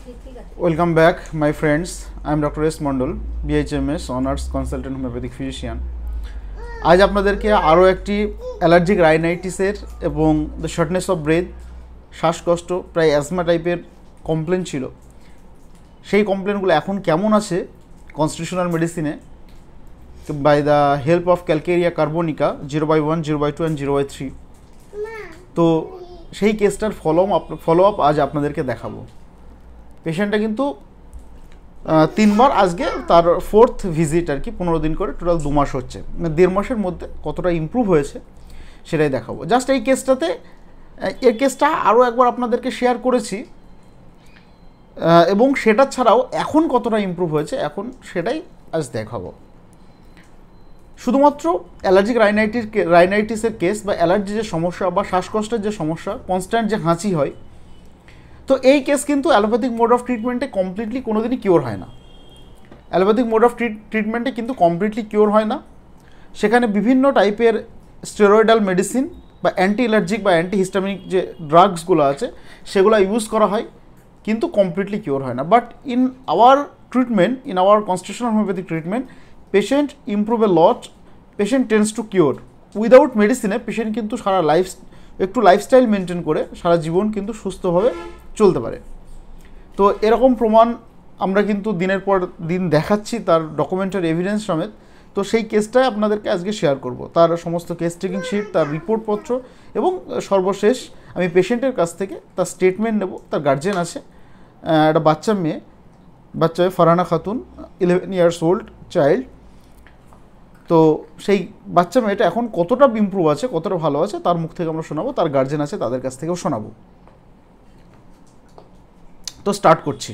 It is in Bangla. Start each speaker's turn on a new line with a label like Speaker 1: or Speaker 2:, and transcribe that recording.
Speaker 1: Welcome back, my friends. I am Dr. S. Mondol, BHMS Honors Consultant Homeopathic Physician. আজ আপনাদেরকে আরও একটি অ্যালার্জিক রাইনাইটিসের এবং দ্য শর্টনেস অফ ব্রেথ, শ্বাসকষ্ট, প্রায় অ্যাজমা টাইপের কমপ্লেন ছিল। সেই কমপ্লেনগুলো এখন কেমন আছে কনস্টিটিউশনাল মেডিসিনে by the help of calcarea carbonica 0/1, 0/2 and 0/3। তো সেই কেসটার ফলো আপ আজ আপনাদেরকে দেখাবো। পেশেন্টটা কিন্তু 3 বার, আজকে তার 4th ভিজিট আর কি, 15 দিন করে, টোটাল 2 মাস হচ্ছে, মানে 1.5 মাসের মধ্যে কতটা ইমপ্রুভ হয়েছে সেটাই দেখাবো। জাস্ট এই কেসটাতে, এর কেসটা আরও একবার আপনাদেরকে শেয়ার করেছি এবং সেটা ছাড়াও এখন কতটা ইমপ্রুভ হয়েছে এখন সেটাই আজ দেখাবো। শুধুমাত্র অ্যালার্জিক রাইনাইটিসের কেস বা অ্যালার্জি যে সমস্যা বা শ্বাসকষ্টের যে সমস্যা, কনস্ট্যান্ট যে হাঁচি হয়, তো এই কেস কিন্তু অ্যালোপ্যাথিক মোড অফ ট্রিটমেন্টে কমপ্লিটলি কোনোদিনই কিওর হয় না। অ্যালোপ্যাথিক মোড অফ ট্রিটমেন্টে কিন্তু কমপ্লিটলি কিওর হয় না। সেখানে বিভিন্ন টাইপের স্টেরয়েডাল মেডিসিন বা অ্যান্টি অ্যালার্জিক বা অ্যান্টি হিস্টামিনিক যে ড্রাগসগুলো আছে সেগুলো ইউজ করা হয়, কিন্তু কমপ্লিটলি কিওর হয় না। But in our treatment, in our constitutional homeopathic treatment, patient improve a lot, patient tends to cure without মেডিসিনে। পেশেন্ট কিন্তু সারা একটু লাইফস্টাইল মেনটেন করে সারা জীবন কিন্তু সুস্থভাবে চলতে পারে। তো এরকম প্রমাণ আমরা কিন্তু দিনের পর দিন দেখাচ্ছি, তার ডকুমেন্টারি এভিডেন্স সমেত। তো সেই কেসটাই আপনাদেরকে আজকে শেয়ার করব, তার সমস্ত কেস টেকিং শিট, তার রিপোর্টপত্র এবং সর্বশেষ আমি পেশেন্টের কাছ থেকে তার স্টেটমেন্ট নেব। তার গার্জেন আছে, একটা বাচ্চা মেয়ে Farhana Khatun, 11 years old child. তো সেই বাচ্চা মেয়েটা এখন কতটা ইমপ্রুভ আছে, কতটা ভালো আছে, তার মুখ থেকে আমরা শোনাবো। তার গার্জেন আছে, তাদের কাছ থেকেও শোনাবো। তো স্টার্ট করছি।